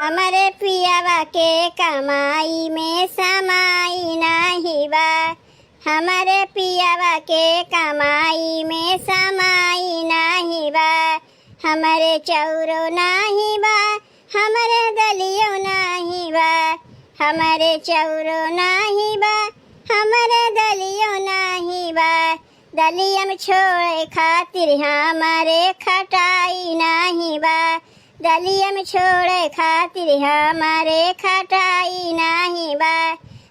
हमारे पियावा के कमाई में समाई नाही बा। हमारे पियावा के कमाई में समाई नाही बा। हमारे चौरो नाही बा, हमारे दलियो नाही बा। हमारे चौरो नाही बा, हमारे दलियो नाही बा। दलियम छोड़े खातिर हमारे खटाई नाही बा। दलियम छोड़े खातिर हमारे खटाई नाही बा।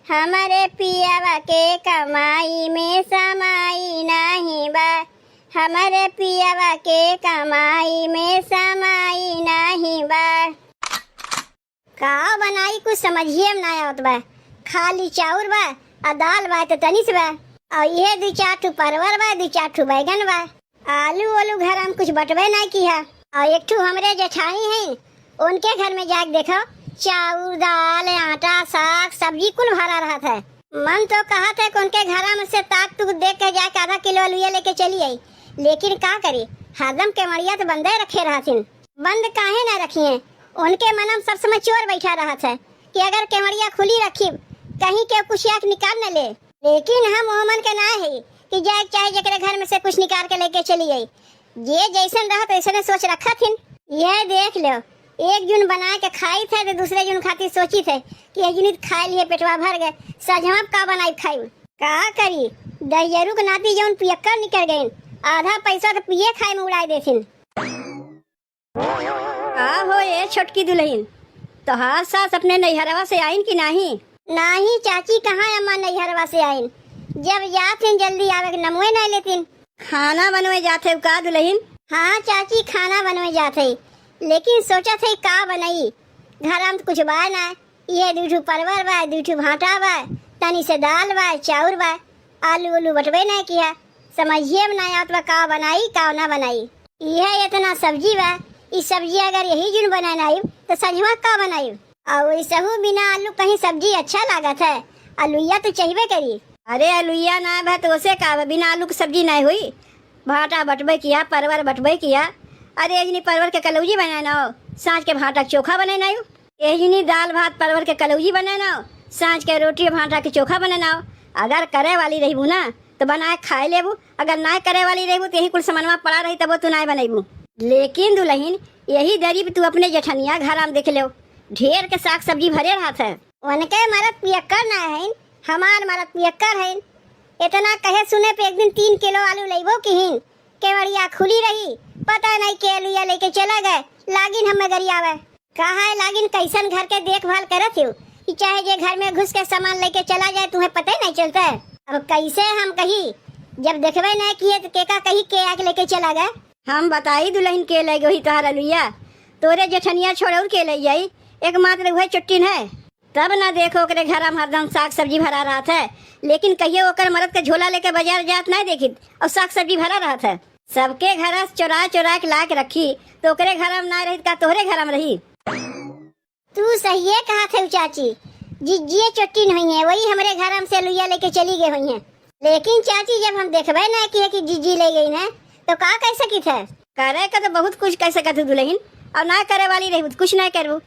हमारे पियावा के कमाई में समाई नाही बा। हमारे पियावा के कमाई में समाई नाही बा। का बनाई कुछ समझिए ना आवत बा। खाली चाउर बा आ दाल बा तो तनिस बा और ये 2-4 ठू परवर बा, 2-4 ठू बैगन बा। आलू वालू घर हम कुछ बटवे नहीं किया। और एक ठू हमरे जेठानी है, उनके घर में जाके देखो चाउर दाल आटा साग सब्जी कुल भरा रहा था। मन तो कहा था कि उनके घर में से ताक तुक देख के जाके आधा किलो आलूया लेके चली आई, लेकिन का करी हरदम केवड़िया तो बंदे रखे रहा थी। बंद काहे ना रखिए, उनके मन में सब समय चोर बैठा रहा था कि अगर केवड़िया खुली रखी कहीं के कुछ आँख निकाल न ले। लेकिन हम ओमन के ना है कि जाए चाहे जकरे घर में से कुछ निकाल के लेके चली आई। ये जैसन रहा तैसने सोच रखा थी। यह देख लो एक जून बना के खाई थे तो दूसरे जून खातिर सोची थे कि एक जून खा लिए पेटवा भर गए। सजमा का बनाई खाई का करी दहियरू के नाती जौन पियक्कर निकल गए, आधा पैसा तो पिए खाए में उड़ाई देथिन। का हो ये छोटकी दुल्हन तोहार सास अपने नैहरवा से आइन कि नहीं? नहीं चाची, कहाँ अम्मा नैहरवा से आइन। जब जाथिन जल्दी आवे के नमवे नहीं लेतिन। खाना बनवे जाते का दुल्हन? हाँ चाची खाना बनवे जाते, लेकिन सोचा थे का बनाई। घर में कुछ बा ना, ये 2 ठू परवर बा, 2 ठू भाटा बा, तनी से दाल बा, चाउर बा, आलू उलू बटवे नहीं किया। समझिए नहीं आवत बा का बनाई का ना बनाई। यह इतना सब्जी बा, इस सब्जी अगर यही जुन बनाई तो सजवा का बनाई। और वैसहू बिना आलू कहीं सब्जी अच्छा लागत है, आलूया तो चाहिए करी। अरे आलूया ना भा तो उसे का बिना आलू की सब्जी नहीं हुई। भाटा बटबे किया, परवर बटबे किया। अरे एक परवर के कलौजी बनाना हो, सांझ के भाटा चोखा बनाना हो। एक दाल भात परवर के कलौजी बनाना हो, सांझ के रोटी भाटा के चोखा बनाना हो। अगर करे वाली रही ना तो बनाए खाए लेबू, अगर ना करे वाली रही तो यही कुल सामानवा पड़ा रही तब तू ना बनाबू। लेकिन दुल्हन यही गरीब तू अपने जेठनिया घर में देख लो, ढेर के साग सब्जी भरे रहा था। उनके मरद पियक्कर ना है, हमार मरद पियक्कर है। इतना कहे सुने पे एक दिन 3 किलो आलू लेबो किहिन, केवड़िया खुली रही, पता नहीं के आलूया लेके चला गए। लागिन हमें गरियावे कहा है लागिन कैसन घर के देखभाल करत हो कि चाहे जे घर में घुस के सामान लेके चला जाए तुम्हें पता ही नहीं चलता है। अब कैसे हम कही जब देखबे नहीं किए तो केका कही के आके लेके चला गए। हम बताई दुल्हन के ले गई तोहर आलूया, तोरे जेठनिया छोड़ के ले जाई, एकमात्र वह चुट्टिन है। तब ना देखो ओकरे घर में हरदम साग सब्जी भरा रहा था, लेकिन कहिए ओकर मरद के झोला लेके बाजार जात नहीं देखी और साग सब्जी भरा रहा था। सबके घर चोरा चोरा के ला के रखी तो ओकरे घर में ना रही का तोहरे घर में रही। तू सही है कहा थे चाची, जिज्जिए चुट्टिन हुई है, वही हमारे घर से लुइया लेके चली गई हुई है। लेकिन चाची जब हम देखबे ना किए कि जिज्जी ले गई है तो का कह सकी थे? करे का तो बहुत कुछ कह सकत दुल्हन, और ना करे वाली रही कुछ नहीं करू।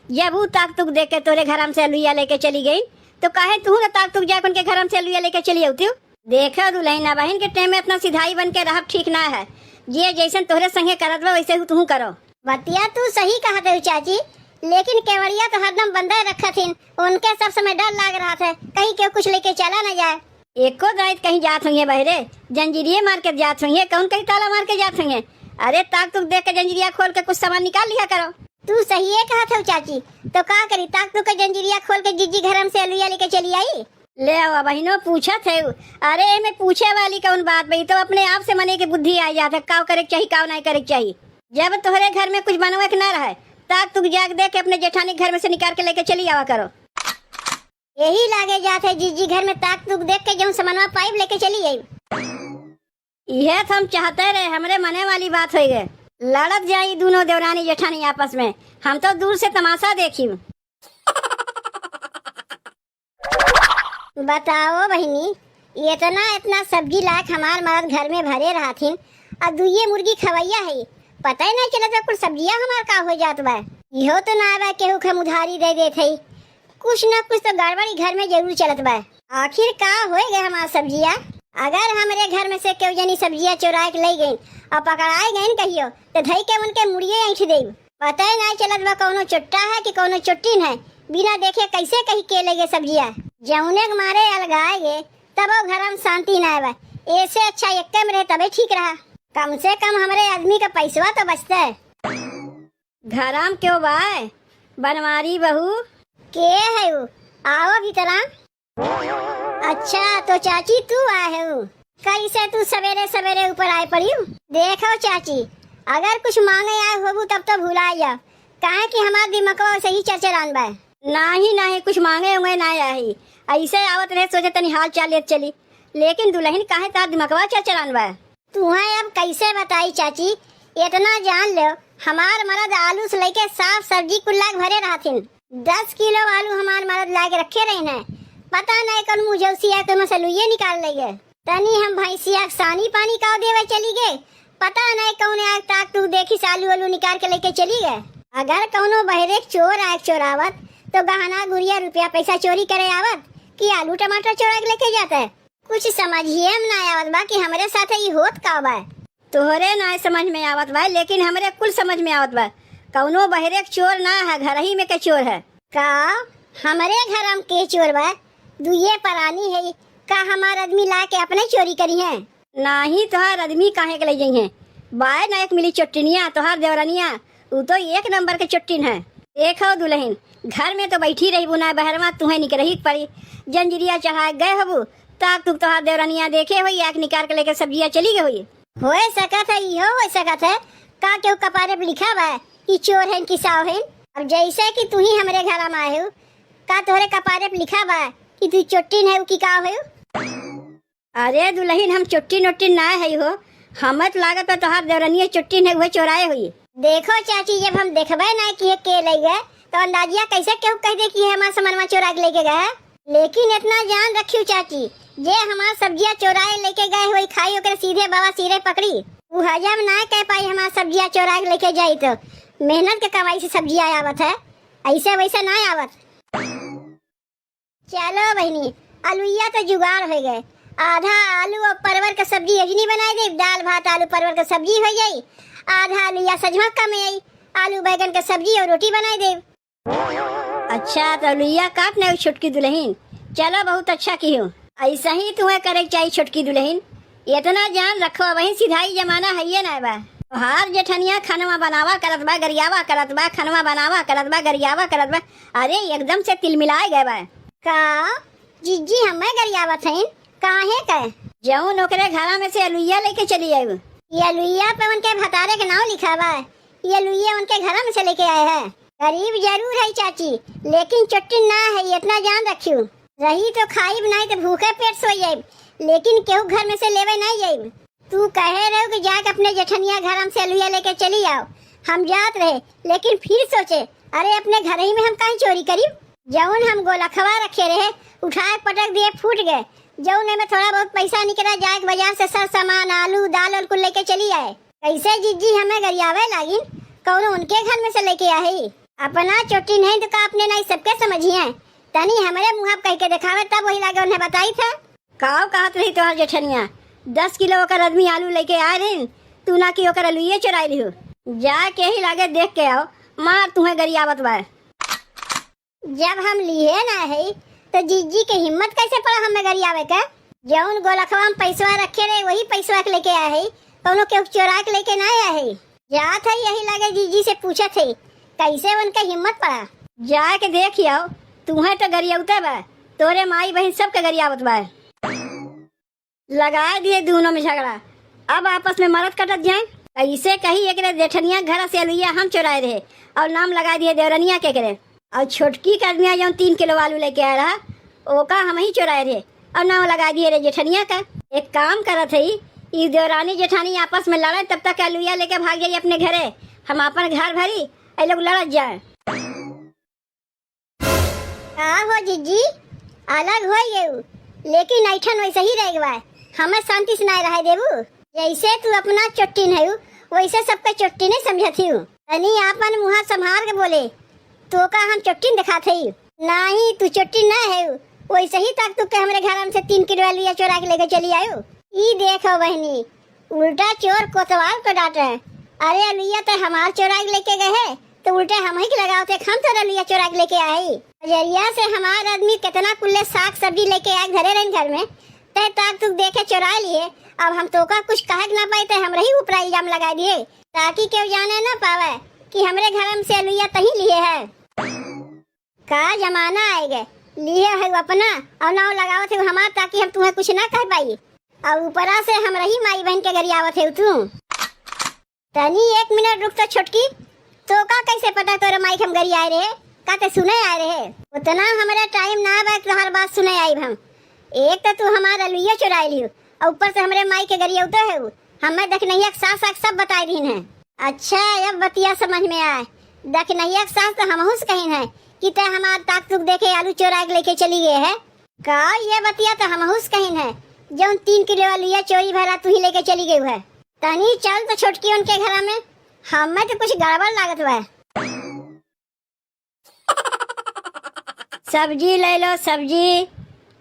जब वो ताक तुक देख के तोरे घर से लुइया लेके चली गई तो काहे तू ना ताक तुक जाके उनके घर से लुइया लेके चली आती। देखो दुल्हन बहन के टाइम में इतना सिधाई बन के रह ठीक ना है। ये जैसन तोहरे संगे करत बा वैसे तू करो। बतिया तू सही कहा थे चाची, लेकिन केवड़िया तो हरदम बंदा रखा थी, उनके सब समय डर लाग रहा था कहीं क्यों कुछ लेके चला न जाए। एको दायित्व कहीं जात होंगे बहरे, जंजीरिये मार के जात होंगे, कौन कहीं ताला मार के जात होंगे। अरे ताक तुक देख के जंजीरिया खोल के कुछ सामान निकाल लिया करो। तू सही है कहा था चाची, तो का करी ताक तुक के जंजीरिया खोल के जिज्जी घर से आलूया लेके चली आई। ले आओ बहनों पूछा थे। अरे मैं पूछे वाली कौन बात भाई, तो अपने आप से मने की बुद्धि आ जाता काव करे चाहिए काव नहीं करे चाहिए। जब तोहरे घर में कुछ बनवे के ना रहे ताक तुक जाग देख के अपने जेठानी घर में से निकाल के लेके चली आवा करो। यही लागे जाते जिज्जी घर में ताक तुक देख के जो सामानवा पाइप लेके चली आई। यह तो हम चाहते रहे, हमरे मने वाली बात हो गए। लड़त जाई दोनों देवरानी जेठानी आपस में, हम तो दूर से तमाशा देखी। बताओ बहिनी, इतना सब्जी लायक हमार मर्द घर में भरे रहा थी और दुइये मुर्गी खवैया है, पता ही नहीं चला था कुछ सब्जियां हमार का हो जात बा। इहो तो ना बा केहू के उधारी दे देत हई। कुछ न कुछ तो गड़बड़ी घर में जरूर चलत बा। आखिर का होए गए हमार सब्जिया? अगर हमारे घर में से केहू जनी सब्जिया चुरा के ले गई और पकड़ाए गए कहियो तो धई के उनके मुड़िए ऐठ देब। पता ही नहीं चलत बा कौनो चुट्टा है कि कौनो चुट्टीन है। बिना देखे कैसे कहीं के ले गए सब्जिया। जौने के मारे अलगाए गए तब वो घर में शांति ना बा। ऐसे अच्छा एक में रहे तबे ठीक रहा। कम से कम हमारे आदमी का पैसवा तो बचता है। घराम क्यों बाय बनवारी बहू के है वो? आओ भीतरा। अच्छा तो चाची तू आए हो? कैसे तू सवेरे सवेरे ऊपर आए पड़ी हूँ? देखो चाची अगर कुछ मांगे आए हो तब तो भुला जाओ। काहे कि हमारा दिमाग सही चरचरान बा। नहीं कुछ मांगे होंगे ना आई ऐसे आवत रहे सोचे तनी हाल चाल लेत चली। लेकिन दुल्हन काहे तार दिमागवा चरचरान बा? तुम्हें अब कैसे बताई चाची? इतना जान लो हमार मर्द आलू से लेके साफ सब्जी कुल्ला भरे रहथिन। 10 किलो आलू हमार मर्द ला के रखे रहे। पता नहीं कौन मुझौसिया के मसलुए निकाल ले गए। तनी हम भैंसिया सानी पानी का देवे चली गए। पता नहीं कौन आग ताक तू देखी आलू आलू निकाल के लेके चली गए। अगर कौनो बहरे चोर आग चोरावत तो गहना गुड़िया रुपया पैसा चोरी करे आवत कि आलू टमाटर चोरा के लेके जाता है? कुछ समझिए में ना आवत बा कि हमारे साथ ये होत का बा। तोहरे ना समझ में आवत बा लेकिन हमरे कुल समझ में आवत बा। कौनो बहरे चोर ना है घर ही में के चोर है का? हमारे घर हम के चोर बा? दुए परानी है का हमार आदमी ला के अपने चोरी करी है? नहीं तोहार आदमी काहे के ले जाई है? बाय ना एक मिली चुट्टिनिया तोहार देवरनिया वो तो एक नंबर के चुट्टिन है। देखो दुल्हन घर में तो बैठी रही बुना बहरवा तुम्हें निकल पड़ी। जंजीरिया चढ़ा गए हबू ताक तुक तोहार देवरनिया देखे हुई आग निकाल के लेकर सब्जियां चली गई हुई। हो सकत है इहो हो सकत है का केहू कपारे पे लिखा बा कि चोर है कि साव है। अब जैसे कि तू ही हमारे घर में आए हो का तोहरे कपारे पे लिखा बा कि तू चुट्टिन है कि का हो? अरे दुल्हन हम चुट्टी नोट्टी ना है हो। हमत लागत है तोहार देवरनिया चुट्टिन है वह चोराए हुई। देखो चाची जब हम देखबे ना कि के ले गए तो अंदाजिया कैसे केहू कह दे कि हमारा सामानवा चोरा के लेके गए। लेकिन इतना जान रखियो चाची जे हमार सब्जियां चोराए लेके गए हुई खाई ओकरे सीधे बाबा सिरे पकड़ी। वो हजम ना कह पाई हमार सब्जियां चोरा के लेके जाई तो मेहनत के कमाई से सब्जियां आवत है ऐसे वैसे ना आवत। चलो बहनी आलूया तो जुगाड़ हो गए। आधा आलू और परवर का सब्जी अजनी बनाई दे। दाल भात आलू परवर का सब्जी हो जाई। आधा आलूया सजमा का में आई आलू बैगन का सब्जी और रोटी बनाई दे। अच्छा तो आलूया काट ना छुटकी दुल्हन। चलो बहुत अच्छा की हो। ऐसा ही तुम्हें करे चाहिए छुटकी दुल्हन। इतना जान रखो वही सिधाई जमाना है ये ना बा। हार जेठनिया खनवा बनावा करत बा गरियावा करत बा खनवा बनावा करत बा गरियावा करत बा। अरे एकदम से तिल मिलाए गए बा का जीजी हमें गरियावा थे काहे कहे जऊन ओकरे घरा में से अलुइया लेके चली आई। ये अलुइया पे उनके भतारे के नाम लिखा बा। ये अलुइया उनके घर में से लेके आए हैं। गरीब जरूर है चाची लेकिन चुट्टिन ना है इतना जान रखियो। रही तो खाई नहीं तो भूखे पेट सो जाए लेकिन केहू घर में से लेवे नहीं जाए। तू कहे रहे कि जाके अपने जेठनिया घर से अलुइया लेके चली आओ। हम जात रहे लेकिन फिर सोचे अरे अपने घर ही में हम कहीं चोरी करी। जौन हम गोलखवा रखे रहे उठाए पटक दिए फूट गए। जौन में थोड़ा बहुत पैसा निकला जाए बाजार से सब सामान आलू दाल और कुल लेके चली आए। कैसे जीजी हमें गरियावे लागी कौन उनके घर में से लेके आए। अपना चोटी नहीं तो का अपने नहीं सबके समझिए तनी हमारे मुँह कह के दिखावे तब वही लागे उन्हें बताई था। काव कहत रही तोहर जेठनिया 10 किलो ओकर आदमी आलू लेके आए रही तू ना कि ओकर आलूए चुराई रही हो। जाके ही लागे देख के आओ मार तुम्हें गरियावत बा। जब हम लिए ना है तो जीजी के हिम्मत कैसे पड़ा हमें गरियावे का? जौन गोलखवा में पैसा रखे रहे वही पैसा के लेके आए है कोनो के चोरा के लेके ना आए है। जात है यही लागे जीजी से पूछे थे कैसे उनका हिम्मत पड़ा। जाके देख आओ तुम्हें तो गरियावते बा तोरे माई बहन सबके गरियावत बा। लगा दिए दोनों में झगड़ा अब आपस में मरद कटत जाए। ऐसे कही एक जेठनिया घर से अलुइया हम चुराए रहे और नाम लगा दिए देवरनिया के करे। और छोटकी का आदमी जो 3 किलो आलू लेके आया रहा ओका हम ही चुराए रहे और नाम लगा दिए रे जेठनिया का। एक काम करत है ये देवरानी जेठानी आपस में लड़े तब तक अलुइया लेके भाग जाइए अपने घरे। हम अपन घर भरी ए लोग लड़त जाए। हो जीजी अलग हो गए लेकिन ऐठन वैसे ही रह गए। हमें शांति से नहीं रह देबू। जैसे तू अपना चुट्टी नहीं वैसे सबके चुट्टी नहीं समझती हूँ। तनी आपन मुहा संभाल के बोले, तो का हम चोटी दिखाते ही नहीं, तू चोटी ना है वैसे ही तक तू के हमरे घर से 3 किलो लिया चोरा के लेके चली आयो। ई देखो बहनी, उल्टा चोर कोतवाल को डांटे। अरे लिया तो हमार चोरा के लेके गए है तो उल्टे हम ही लगाओ थे, हम तो लिया चोरा के लेके आए। जरिया से हमार आदमी कितना कुल्ले साग सब्जी लेके आए घरे रहे घर में, तय तक तू देखे चुरा लिए। अब हम तो का कुछ कह ना पाए थे, हमरे ही ऊपर इल्जाम लगा दिए ताकि क्यों जाने ना पावे कि हमरे घर से लिया तही लिए है। का जमाना आएगा, लिए है अपना और नाव लगाओ थे हमार, ताकि हम तुम्हें कुछ ना कह पाई। और ऊपरा से हम रही माई बहन के घर आवत है तू। तनी 1 मिनट रुक तो छोटकी, तो का कैसे पता तोरे माई हम घर आए रहे, का ते सुने आए रहे। उतना हमारा टाइम ना बा तो हर बात सुने आई हम। एक तो तू हमारा लुइया चुराई लियो और ऊपर से हमरे माई के गरिया उतर है, हमें देख नहीं सास सास सब बता दी है। अच्छा अब बतिया समझ में आए, देख नहीं सास तो हम हुस कहीं है कि ते हमार ताक तुक देखे आलू चोरा के लेके चली गए है। का ये बतिया तो हम हुस कहीं है, जो 3 किलो लिया चोरी भरा तू ही लेके चली गई है। तनी चल तो छोटकी उनके घर में, हमें तो कुछ गड़बड़ लागत हुआ है। सब्जी ले लो, सब्जी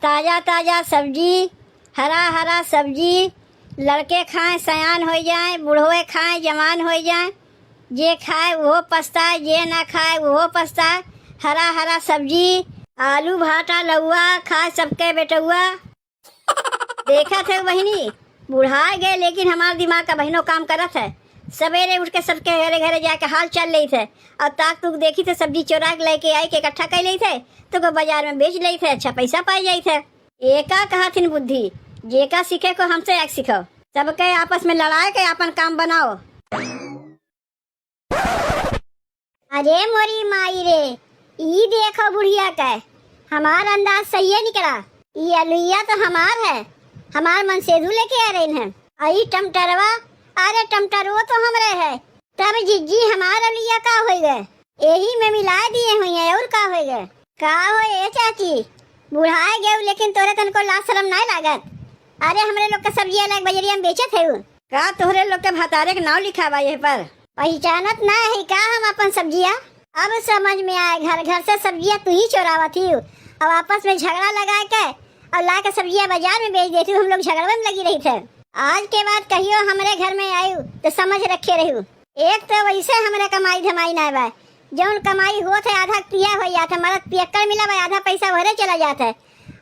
ताजा ताजा सब्जी, हरा हरा सब्जी। लड़के खाएं सयान हो जाए, बूढ़ों खाएं जवान हो जाए। जे खाए वो पछताए, जे ना खाए वो पछताए। हरा हरा सब्जी, आलू भाटा लौआ खाए सबके बेटुआ। देखा थे बहनी, बुढ़ा गए लेकिन हमारा दिमाग का बहनों काम करत है। सवेरे उठ के सबके घरे घरे जाके हाल चल रही थे और ताक तुक देखी थे, सब्जी चोरा के लेके आई के इकट्ठा कर ली थे तो को बाजार में बेच ली थे, अच्छा पैसा पाई जाई थे। एका कहा थी बुद्धि, जेका सीखे को हमसे एक सीखो, सबके आपस में लड़ाए के अपन काम बनाओ। अरे मोरी माई रे, ई देखो बुढ़िया का हमार अंदाज सही है निकला। ये अलुइया तो हमार है, हमार मन सेधु लेके आ रहे हैं। आई टमटरवा, अरे टमटरवा तो हमरे है। तब जिज्जी हमारा लिया का हो गए, यही में मिला दिए हुई है और का हो गए। का हो ए चाची, बुढ़ाए गए लेकिन तोरे तन को लाज शर्म नहीं लागत। अरे हमरे लोग के सब्जी अलग बजरिया में बेचत है का, तोहरे लोग के भतारे के नाव लिखा बा ये पर, पहचानत ना है का हम अपन सब्जिया। अब समझ में आए, घर घर से सब्जियां तू ही चोरावा थी और आपस में झगड़ा लगा के और ला के सब्जियां बाजार में बेच देती। हम लोग झगड़े में लगी रही थे। आज के बाद कहियो हमरे घर में आयु तो समझ रखे रहू। एक तो वैसे हमरे कमाई धमाई ना बा, जौन कमाई होत है आधा पिया हो जाता, मरद पियक्कर मिला बा, आधा पैसा भरे चला जाता है।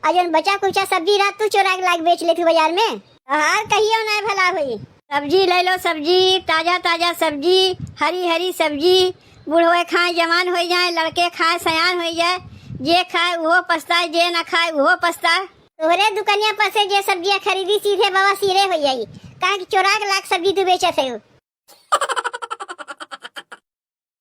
और जौन बचा कुचा सब्जी रात तू चोरा के लाग बेच लेती बाजार में, हार कहियो ना भला हुई। सब्जी ले लो, सब्जी ताजा ताजा सब्जी, हरी हरी सब्जी। बूढ़े खाए जवान हो जाए, लड़के खाए सयान हो जाए। जे खाए वो पछताए, जे ना खाए वो पछताए। तोहरे दुकानिया पर से जे सब्जियां खरीदी सीधे बाबा सिरे हो जाई, कहा कि चोरा के लाख सब्जी तू बेचत है।